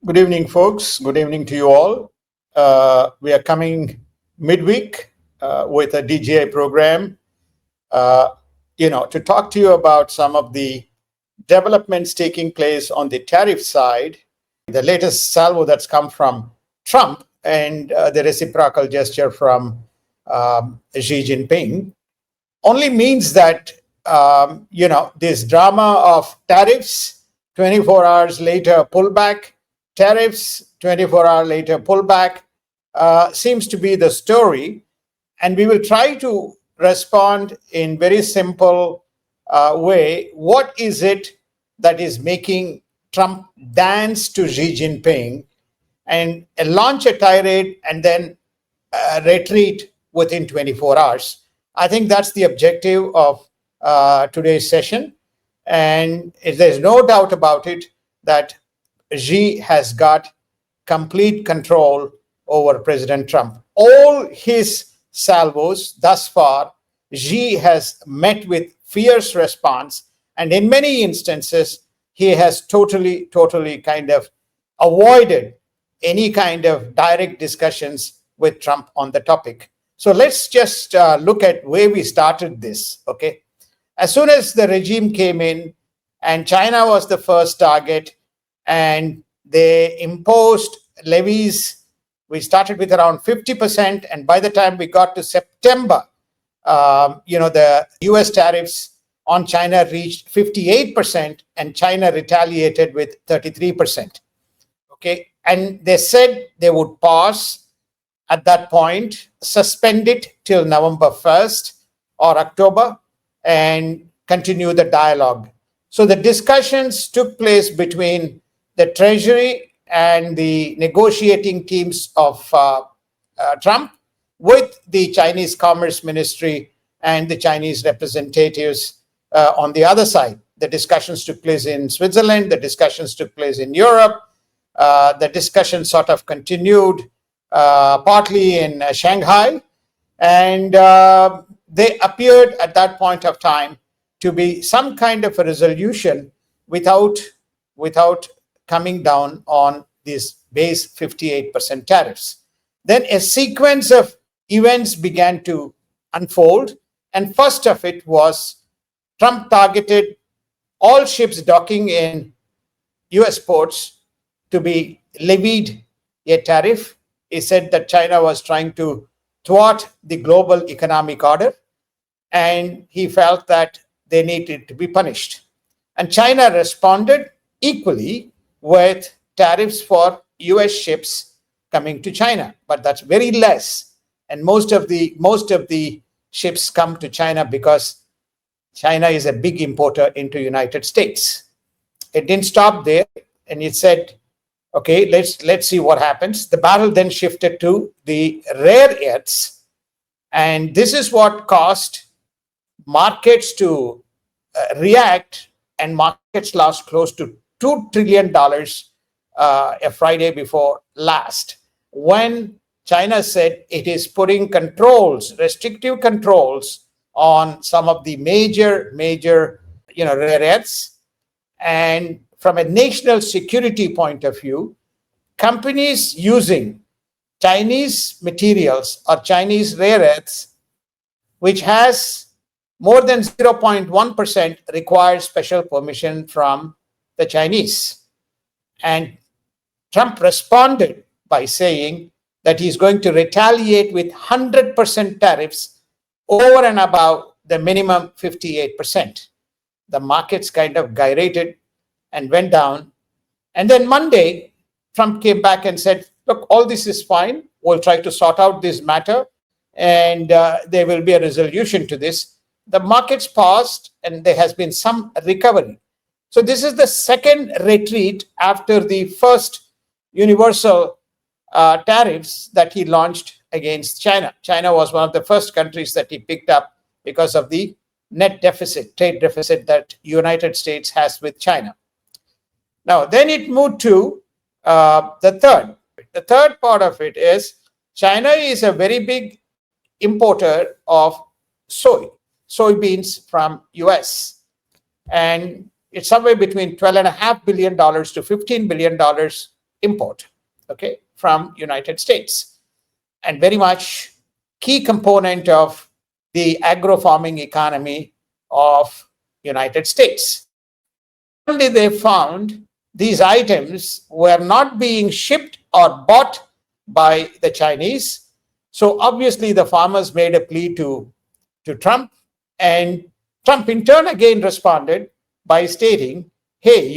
Good evening, folks. Good evening to you all. We are coming midweek with a DGI program, to talk to you about some of the developments taking place on the tariff side, the latest salvo that's come from Trump, and the reciprocal gesture from Xi Jinping only means that, this drama of tariffs, 24 hours later pullback, tariffs, 24-hour later pullback, seems to be the story. And we will try to respond in very simple way. What is it that is making Trump dance to Xi Jinping and launch a tirade and then retreat within 24 hours? I think that's the objective of today's session. And there's no doubt about it that Xi has got complete control over President Trump. All his salvos thus far, Xi has met with fierce response. And in many instances, he has totally kind of avoided any kind of direct discussions with Trump on the topic. So let's just look at where we started this, okay? As soon as the regime came in, and China was the first target, and they imposed levies, we started with around 50%, and by the time we got to September, the US tariffs on China reached 58%, and China retaliated with 33%, okay? And they said they would pause at that point, suspend it till November 1st or October, and continue the dialogue. So the discussions took place between the Treasury and the negotiating teams of Trump with the Chinese Commerce Ministry and the Chinese representatives on the other side. The discussions took place in Switzerland, the discussions took place in Europe, the discussion sort of continued partly in Shanghai, and they appeared at that point of time to be some kind of a resolution without coming down on these base 58% tariffs. Then a sequence of events began to unfold, and first of it was Trump targeted all ships docking in US ports to be levied a tariff. He said that China was trying to thwart the global economic order, and he felt that they needed to be punished. And China responded equally with tariffs for US ships coming to China, but that's very less. And most of the ships come to China because China is a big importer into United States. It didn't stop there, and it said, okay, let's see what happens. The battle then shifted to the rare earths, and this is what caused markets to react, and markets lost close to $2 trillion a Friday before last, when China said it is putting restrictive controls on some of the major rare earths. And from a national security point of view, companies using Chinese materials or Chinese rare earths, which has more than 0.1%, require special permission from the Chinese. And Trump responded by saying that he's going to retaliate with 100% tariffs over and above the minimum 58%. The markets kind of gyrated and went down. And then Monday, Trump came back and said, look, all this is fine. We'll try to sort out this matter, and there will be a resolution to this. The markets paused, and there has been some recovery. So this is the second retreat after the first universal tariffs that he launched against China. China was one of the first countries that he picked up because of the net deficit, trade deficit that United States has with China. Now, then it moved to the third. The third part of it is China is a very big importer of soybeans from US. And it's somewhere between $12.5 billion to $15 billion import, okay, from United States, and very much key component of the agro-farming economy of United States. Only they found these items were not being shipped or bought by the Chinese. So obviously the farmers made a plea to Trump, and Trump in turn again responded by stating, hey,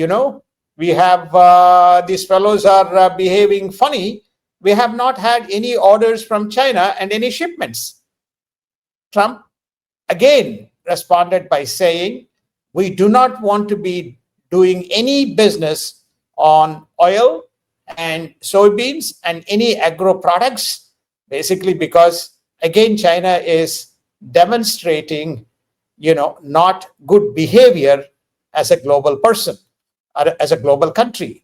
we have these fellows are behaving funny. We have not had any orders from China and any shipments. Trump again responded by saying, we do not want to be doing any business on oil and soybeans and any agro products, basically because, again, China is demonstrating, not good behavior as a global person or as a global country.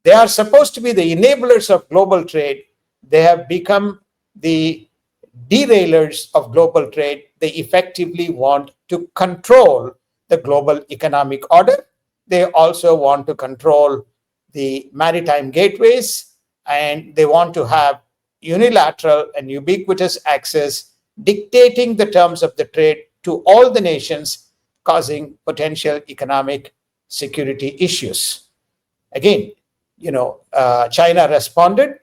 They are supposed to be the enablers of global trade. They have become the derailers of global trade. They effectively want to control the global economic order. They also want to control the maritime gateways, and they want to have unilateral and ubiquitous access, dictating the terms of the trade to all the nations, causing potential economic security issues. Again, China responded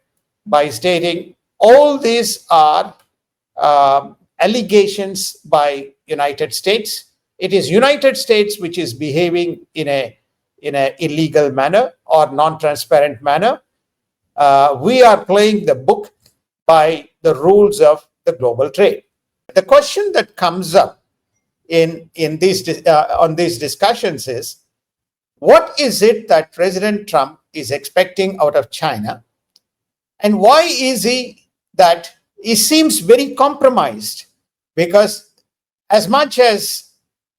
by stating all these are allegations by United States. It is United States which is behaving in a illegal manner or non-transparent manner. We are playing the book by the rules of the global trade. The question that comes up on these discussions is, what is it that President Trump is expecting out of China, and why is that he seems very compromised? Because as much as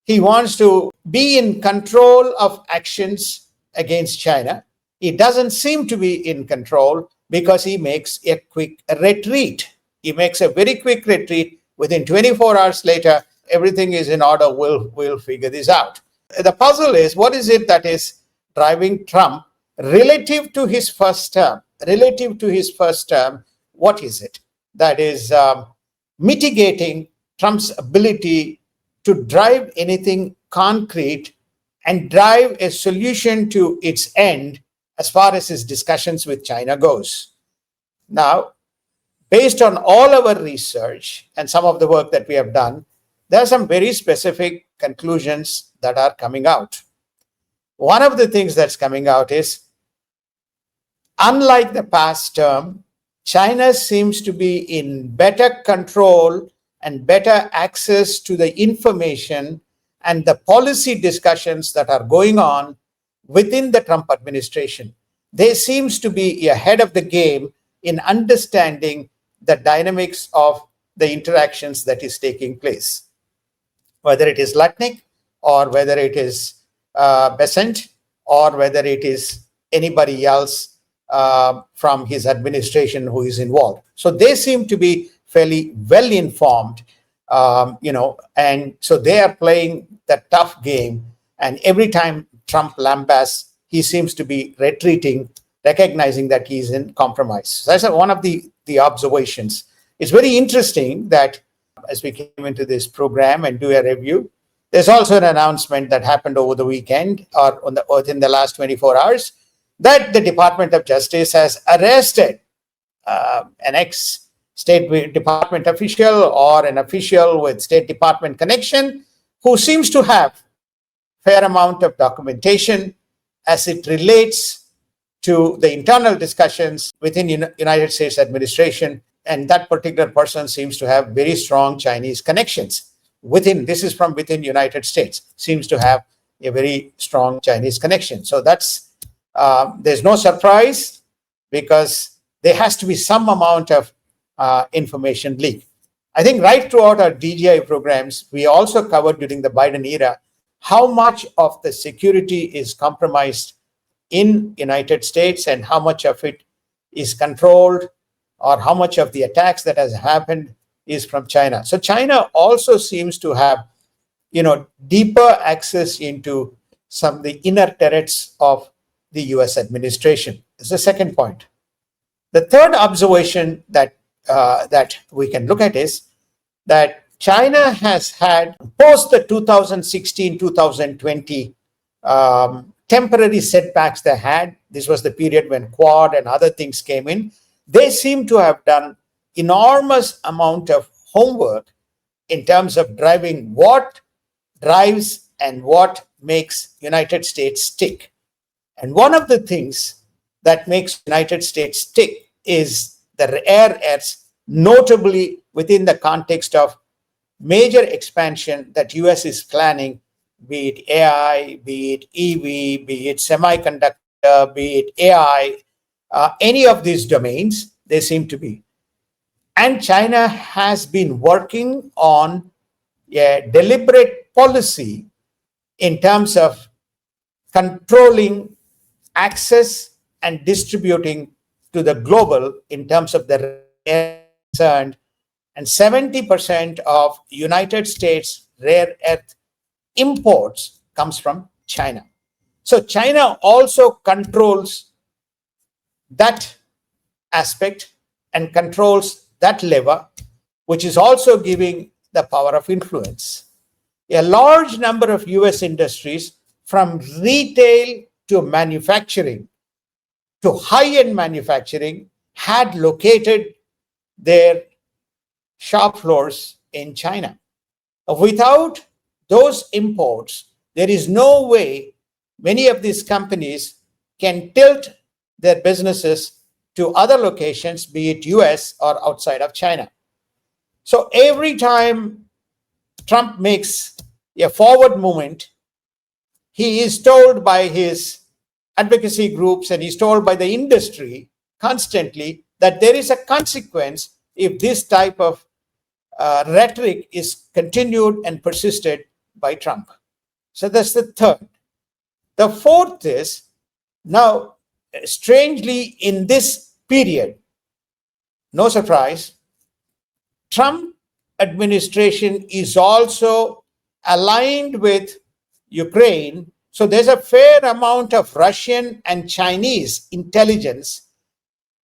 he wants to be in control of actions against China, he doesn't seem to be in control, because he makes a quick retreat. He makes a very quick retreat. Within 24 hours later, everything is in order. We'll figure this out. The puzzle is, what is it that is driving Trump relative to his first term? What is it that is mitigating Trump's ability to drive anything concrete and drive a solution to its end as far as his discussions with China goes? Now, based on all our research and some of the work that we have done, there are some very specific conclusions that are coming out. One of the things that's coming out is, unlike the past term, China seems to be in better control and better access to the information and the policy discussions that are going on within the Trump administration. They seems to be ahead of the game in understanding the dynamics of the interactions that is taking place, whether it is Lutnick or whether it is Besant or whether it is anybody else from his administration who is involved. So they seem to be fairly well informed, and so they are playing the tough game. And every time Trump lambasts, he seems to be retreating, recognizing that he's in compromise. So that's one of the observations. It's very interesting that as we came into this program and do a review, there's also an announcement that happened over the weekend or within the last 24 hours that the Department of Justice has arrested an ex-State Department official or an official with State Department connection who seems to have fair amount of documentation as it relates to the internal discussions within United States administration. And that particular person seems to have very strong Chinese connections this is from within United States, seems to have a very strong Chinese connection. So that's, there's no surprise, because there has to be some amount of information leak. I think right throughout our DGI programs, we also covered during the Biden era how much of the security is compromised in United States and how much of it is controlled, or how much of the attacks that has happened is from China. So China also seems to have, deeper access into some of the inner turrets of the US administration. Is the second point. The third observation that we can look at is that China has had, post the 2016-2020 temporary setbacks they had. This was the period when Quad and other things came in. They seem to have done enormous amount of homework in terms of driving what drives and what makes United States tick. And one of the things that makes United States tick is the rare earths, notably within the context of major expansion that US is planning, be it AI, be it EV, be it semiconductor, be it AI, any of these domains, they seem to be. And China has been working on a deliberate policy in terms of controlling access and distributing to the global in terms of the concerned, and 70% of United States rare earth imports comes from China. So China also controls that aspect and controls that lever, which is also giving the power of influence. A large number of US industries, from retail to manufacturing to high-end manufacturing, had located their shop floors in China. Without those imports, there is no way many of these companies can tilt their businesses to other locations, be it US or outside of China. So every time Trump makes a forward movement, he is told by his advocacy groups and he's told by the industry constantly that there is a consequence if this type of rhetoric is continued and persisted by Trump. So that's the third. The fourth is, now, strangely, in this period, no surprise, Trump administration is also aligned with Ukraine. So there's a fair amount of Russian and Chinese intelligence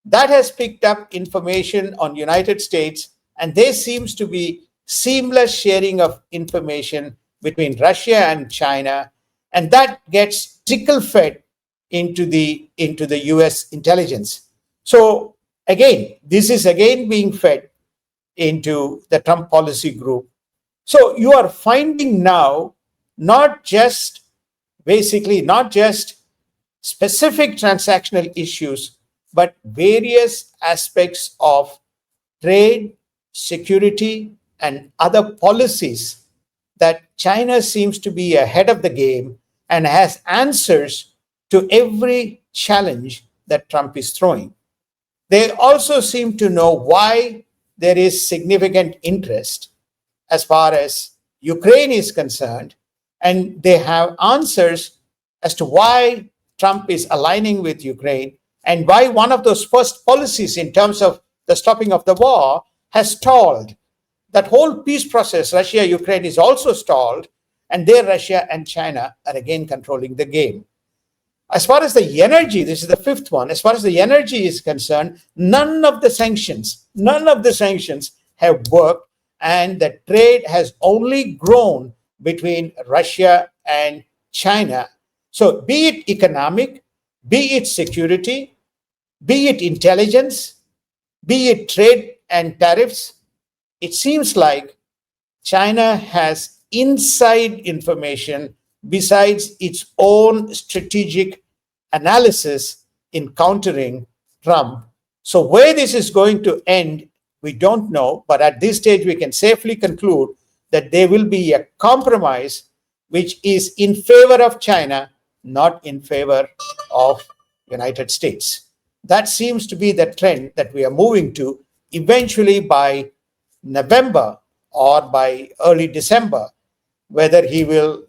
that has picked up information on United States, and there seems to be seamless sharing of information between Russia and China, and that gets trickle-fed into the US intelligence. So again, this is again being fed into the Trump policy group. So you are finding now not just specific transactional issues, but various aspects of trade, security, and other policies that China seems to be ahead of the game and has answers to every challenge that Trump is throwing. They also seem to know why there is significant interest as far as Ukraine is concerned, and they have answers as to why Trump is aligning with Ukraine and why one of those first policies in terms of the stopping of the war has stalled. That whole peace process, Russia-Ukraine, is also stalled, and there Russia and China are again controlling the game. As far as the energy, this is the fifth one, as far as the energy is concerned, none of the sanctions have worked, and the trade has only grown between Russia and China. So be it economic, be it security, be it intelligence, be it trade and tariffs, it seems like China has inside information besides its own strategic analysis in countering Trump. So where this is going to end, we don't know, but at this stage we can safely conclude that there will be a compromise which is in favor of China, not in favor of United States. That seems to be the trend that we are moving to. Eventually by November or by early December, whether he will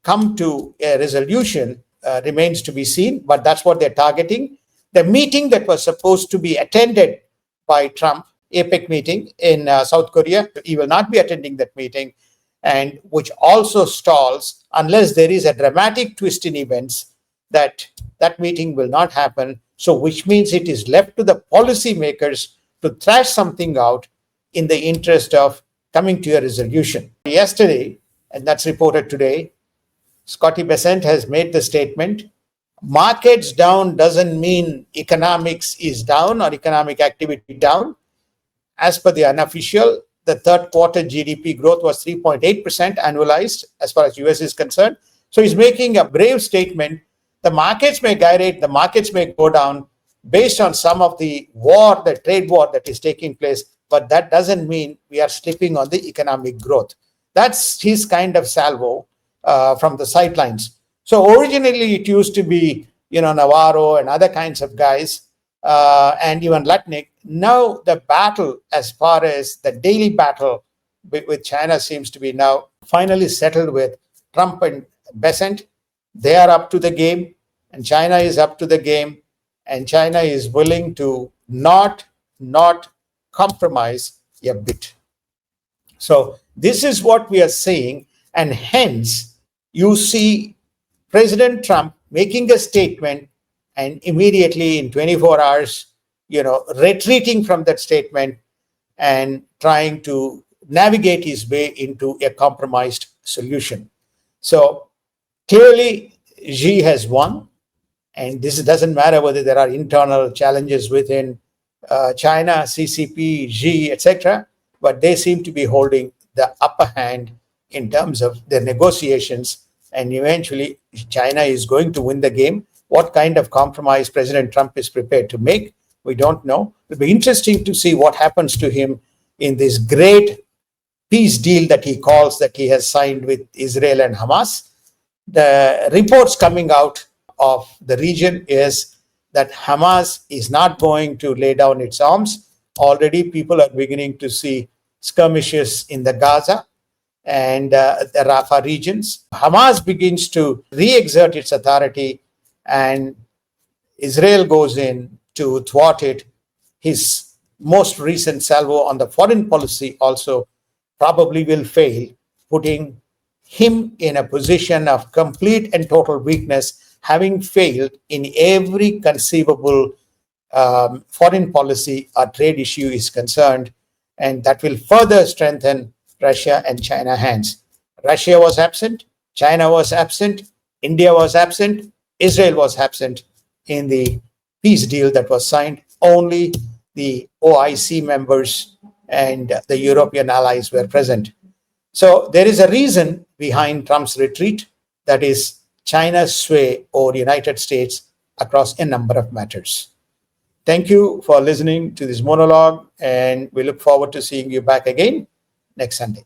come to a resolution remains to be seen, but that's what they're targeting. The meeting that was supposed to be attended by Trump, APEC meeting in South Korea, he will not be attending that meeting, and which also stalls unless there is a dramatic twist in events that that meeting will not happen. So, which means it is left to the policymakers to thrash something out in the interest of coming to a resolution. Yesterday, and that's reported today, Scotty Bessent has made the statement, markets down doesn't mean economics is down or economic activity down. As per the unofficial, the third quarter GDP growth was 3.8% annualized as far as US is concerned. So he's making a brave statement. The markets may gyrate, the markets may go down based on some of the war, the trade war that is taking place, but that doesn't mean we are slipping on the economic growth. That's his kind of salvo from the sidelines. So originally it used to be, Navarro and other kinds of guys, and even Lutnick. Now the battle, as far as the daily battle with China, seems to be now finally settled with Trump and Bessent. They are up to the game, and China is up to the game, and China is willing to not compromise a bit. So this is what we are seeing, and hence you see President Trump making a statement and immediately in 24 hours, retreating from that statement and trying to navigate his way into a compromised solution. So clearly, Xi has won, and this doesn't matter whether there are internal challenges within China, CCP, Xi, etc., but they seem to be holding the upper hand in terms of the negotiations, and eventually China is going to win the game. What kind of compromise President Trump is prepared to make, we don't know. It'll be interesting to see what happens to him in this great peace deal that he calls that he has signed with Israel and Hamas. The reports coming out of the region is that Hamas is not going to lay down its arms. Already people are beginning to see skirmishes in the Gaza and the Rafah regions. Hamas begins to re-exert its authority, and Israel goes in to thwart it. His most recent salvo on the foreign policy also probably will fail, putting him in a position of complete and total weakness, having failed in every conceivable foreign policy or trade issue is concerned, and that will further strengthen Russia and China hands. Russia was absent, China was absent, India was absent, Israel was absent in the peace deal that was signed. Only the OIC members and the European allies were present. So there is a reason behind Trump's retreat, that is China's sway over the United States across a number of matters. Thank you for listening to this monologue, and we look forward to seeing you back again next Sunday.